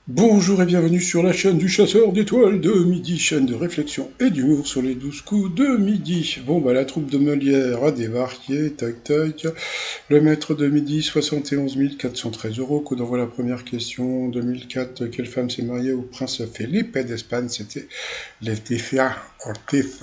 Bonjour et bienvenue sur la chaîne du chasseur d'étoiles de midi, chaîne de réflexion et d'humour sur les 12 coups de midi. Bon bah la troupe de Molière a débarqué, tac tac. Le maître de midi, 71 413 euros. Coup d'envoi la première question, 2004, quelle femme s'est mariée au prince Felipe d'Espagne? C'était Laetitia Ortiz.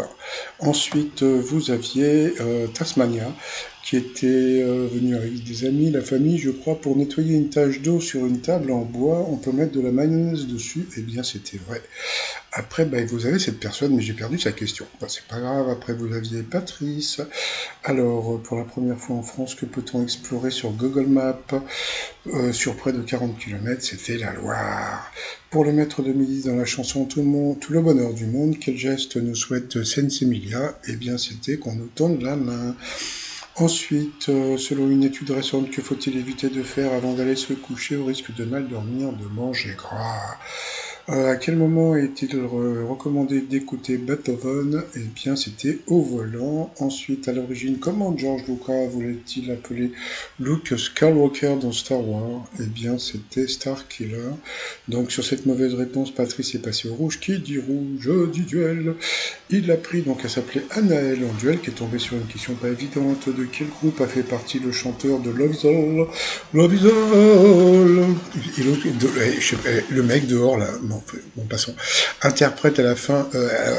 Ensuite, vous aviez Tasmania, qui était venu avec des amis, la famille, je crois, pour nettoyer une tache d'eau sur une table en bois, on peut mettre de la mayonnaise dessus. Eh bien, c'était vrai. Après, bah, vous avez cette personne, mais j'ai perdu sa question. Bah, c'est pas grave. Après, vous aviez Patrice. Alors, pour la première fois en France, que peut-on explorer sur Google Maps sur près de 40 kilomètres? C'était la Loire. Pour le maître de midi dans la chanson Tout le bonheur du monde, quel geste nous souhaite Sensemilia? Eh bien, c'était qu'on nous tende la main. Ensuite, selon une étude récente, que faut-il éviter de faire avant d'aller se coucher au risque de mal dormir? De manger gras. À quel moment est-il recommandé d'écouter Beethoven? Eh bien, c'était au volant. Ensuite, à l'origine, comment George Lucas voulait-il appeler Luke Skywalker dans Star Wars? Eh bien, c'était Starkiller. Donc, sur cette mauvaise réponse, Patrice est passé au rouge. Qui dit rouge dit duel. Il l'a pris donc à s'appeler Anaël en duel, qui est tombé sur une question pas évidente. De quel groupe a fait partie le chanteur de Love Is All? Love Is All. Le mec dehors là, bon passons, interprète à la fin,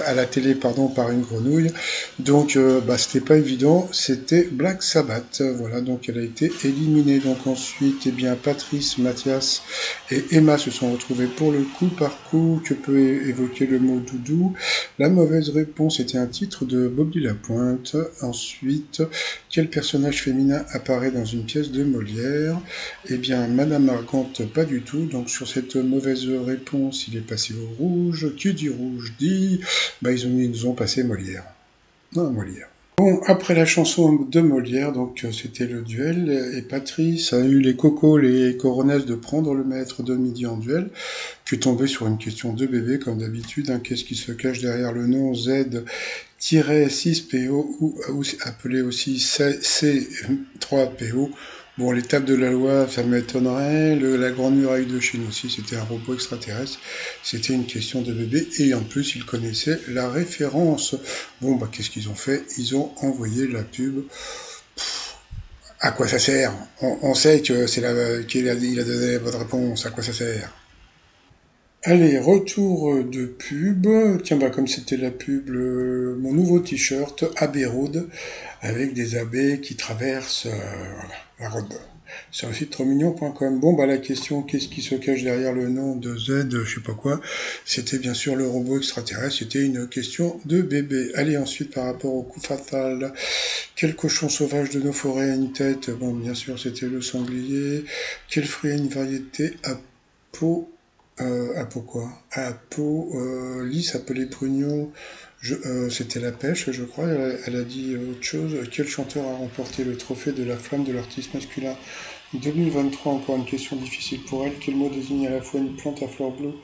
à la télé pardon, par une grenouille. Donc bah c'était pas évident, c'était Black Sabbath. Voilà, donc elle a été éliminée. Donc ensuite, eh bien Patrice, Mathias et Emma se sont retrouvés pour le coup par coup. Que peut évoquer le mot doudou? La mauvaise réponse était un titre de Bobby Lapointe. Ensuite, quel personnage féminin apparaît dans une pièce de Molière? Eh bien, Madame Margante, pas du tout. Donc, sur cette mauvaise réponse, il est passé au rouge. Qui dit rouge dit... Bah, ils nous ont passé Molière. Non, Molière. Bon, après la chanson de Molière, donc c'était le duel, et Patrice a eu les cocos, les coronets de prendre le maître de midi en duel. Je suis tombé sur une question de bébé, comme d'habitude. Hein. Qu'est-ce qui se cache derrière le nom Z-6PO, ou appelé aussi C3PO? Bon, l'étape de la loi, ça m'étonnerait. La grande muraille de Chine aussi, c'était un robot extraterrestre. C'était une question de bébé. Et en plus, ils connaissaient la référence. Bon, bah, qu'est-ce qu'ils ont fait? Ils ont envoyé la pub. À quoi ça sert? On sait que c'est il a donné la bonne réponse. À quoi ça sert? Allez, retour de pub. Tiens, bah comme c'était la pub, mon nouveau t-shirt Abbey Road avec des abbés qui traversent voilà, la road sur le site tromignon.com. Bon, bah la question, qu'est-ce qui se cache derrière le nom de Z, je sais pas quoi? C'était bien sûr le robot extraterrestre. C'était une question de bébé. Allez, ensuite par rapport au coup fatal, quel cochon sauvage de nos forêts a une tête? Bon, bien sûr, c'était le sanglier. Quel fruit a une variété à peau à peau quoi? À peau lisse appelée prunion. C'était la pêche, je crois. Elle a dit autre chose. Quel chanteur a remporté le trophée de la flamme de l'artiste masculin 2023? Encore une question difficile pour elle. Quel mot désigne à la fois une plante à fleurs bleues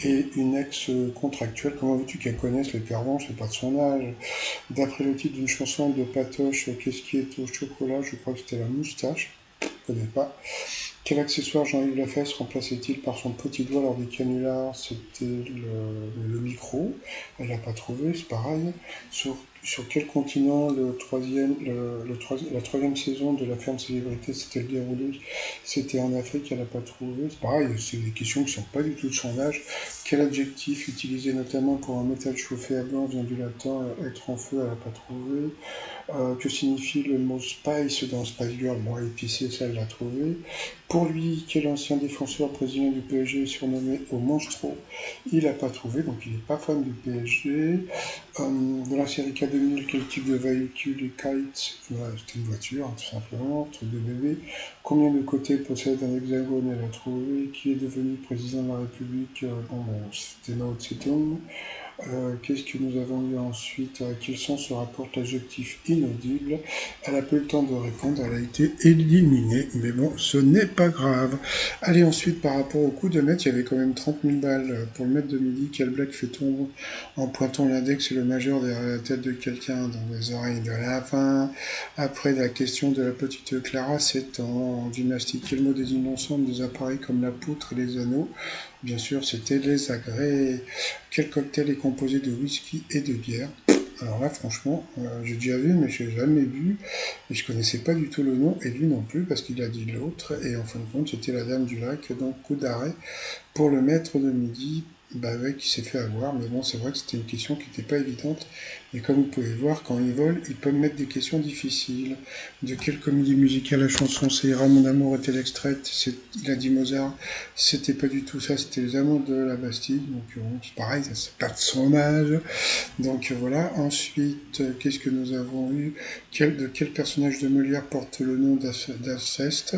et une ex-contractuelle? Comment veux-tu qu'elle connaisse les pervenches? C'est pas de son âge. D'après le titre d'une chanson de Patoche, qu'est-ce qui est au chocolat? Je crois que c'était la moustache. Je connais pas. Quel accessoire Jean-Yves Lafesse remplaçait-il par son petit doigt lors des canulars? C'était le micro. Elle n'a pas trouvé, c'est pareil. Sur quel continent la troisième saison de la ferme célébrité s'était déroulée? C'était en Afrique, elle n'a pas trouvé. C'est pareil, c'est des questions qui ne sont pas du tout de son âge. Quel adjectif utilisé notamment pour un métal chauffé à blanc vient du latin être en feu? Elle n'a pas trouvé. Que signifie le mot Spice dans Spice Girl? Bon, épicé, ça, elle l'a trouvé. Pour lui, quel ancien défenseur brésilien du PSG est surnommé au Monstro? Il n'a pas trouvé, donc il n'est pas fan du PSG. De la série K2000, quel type de véhicule est Kite? Voilà, c'était une voiture, hein, tout simplement, truc de bébé. Combien de côtés possède un hexagone? Elle a trouvé. Qui est devenu président de la République? Bon, c'était Mao Tse-tung. Qu'est-ce que nous avons eu ensuite? À quel sens se rapporte l'adjectif inaudible? Elle n'a pas eu le temps de répondre, elle a été éliminée, mais bon, ce n'est pas grave. Allez, ensuite, par rapport au coup de maître, il y avait quand même 30 000 balles pour le maître de midi. Quel blague fait-on en pointant l'index et le majeur derrière la tête de quelqu'un dans les oreilles de la fin? Après la question de la petite Clara, c'est en gymnastique. Quel mot désigne l'ensemble des appareils comme la poutre et les anneaux? Bien sûr, c'était les agrès. Quel cocktail est composé de whisky et de bière? Alors là, franchement, j'ai déjà vu, mais je n'ai jamais bu. Et je connaissais pas du tout le nom, et lui non plus, parce qu'il a dit l'autre. Et en fin de compte, c'était la Dame du Lac. Donc, coup d'arrêt pour le maître de midi. Bah ouais, qui s'est fait avoir. Mais bon, c'est vrai que c'était une question qui n'était pas évidente. Et comme vous pouvez voir, quand ils volent, ils peuvent mettre des questions difficiles. De quelle comédie musicale la chanson Ça ira, mon amour est-elle extraite? Il a dit Mozart. C'était pas du tout ça, c'était les Amants de la Bastille. Donc bon, c'est pareil, ça c'est pas de son âge. Donc voilà. Ensuite, qu'est-ce que nous avons eu? De quel personnage de Molière porte le nom d'Alceste?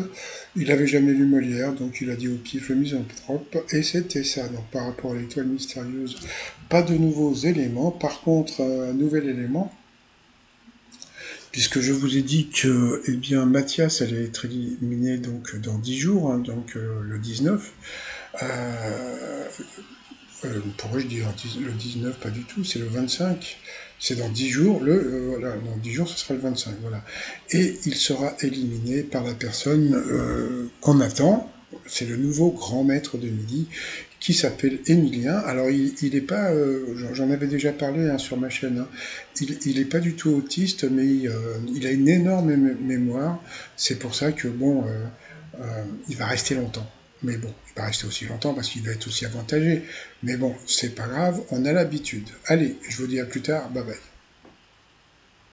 Il n'avait jamais lu Molière, donc il a dit au pif le misanthrope, et c'était ça. Donc par rapport à l'étoile mystérieuse, pas de nouveaux éléments. Par contre, un nouvel élément, puisque je vous ai dit que eh bien, Mathias allait être éliminé donc, dans 10 jours, hein, donc le 19. Euh, Pourrais-je dire le 19? Pas du tout, c'est le 25. C'est dans 10 jours, voilà, dans 10 jours, ce sera le 25, voilà. Et il sera éliminé par la personne qu'on attend. C'est le nouveau grand maître de midi qui s'appelle Émilien. Alors, il est pas, j'en avais déjà parlé hein, sur ma chaîne, hein. Il est pas du tout autiste, mais il a une énorme mémoire. C'est pour ça que, bon, il va rester longtemps. Mais bon, il va rester aussi longtemps parce qu'il va être aussi avantagé. Mais bon, c'est pas grave, on a l'habitude. Allez, je vous dis à plus tard, bye bye.